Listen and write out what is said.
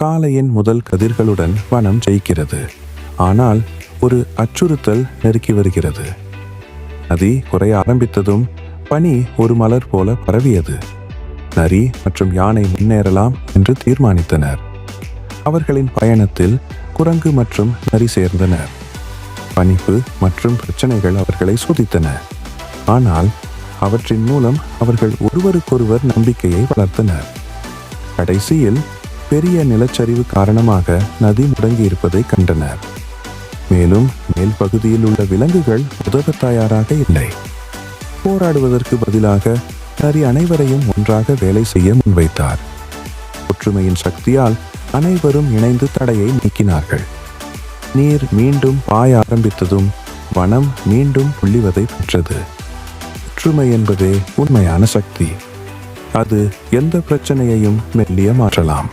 காலையின் முதல் கதிர்களுடன் வனம் ஜெயிக்கிறது. ஆனால் ஒரு அச்சுறுத்தல் நெருக்கி வருகிறது. நதி குறைய ஆரம்பித்ததும் பனி ஒரு மலர் போல பரவியது. நரி மற்றும் யானை முன்னேறலாம் என்று தீர்மானித்தனர். அவர்களின் பயணத்தில் குரங்கு மற்றும் நரி சேர்ந்தனர். பனிப்பு மற்றும் பிரச்சனைகள் அவர்களை சோதித்தன. ஆனால் அவற்றின் மூலம் அவர்கள் ஒருவருக்கொருவர் நம்பிக்கையை வளர்த்தனர். கடைசியில் பெரிய நிலச்சரிவு காரணமாக நதி முடங்கியிருப்பதை கண்டனர். மேலும் மேல் பகுதியில் உள்ள விலங்குகள் உதவ தயாராக இல்லை. போராடுவதற்கு பதிலாக நரி அனைவரையும் ஒன்றாக வேலை செய்ய முன்வைத்தார். ஒற்றுமையின் சக்தியால் அனைவரும் இணைந்து தடையை நீக்கினார்கள். நீர் மீண்டும் பாய ஆரம்பித்ததும் வனம் மீண்டும் புள்ளிவதை பெற்றது. ஒற்றுமை என்பதே உண்மையான சக்தி. அது எந்த பிரச்சனையையும் மெல்லிய மாற்றலாம்.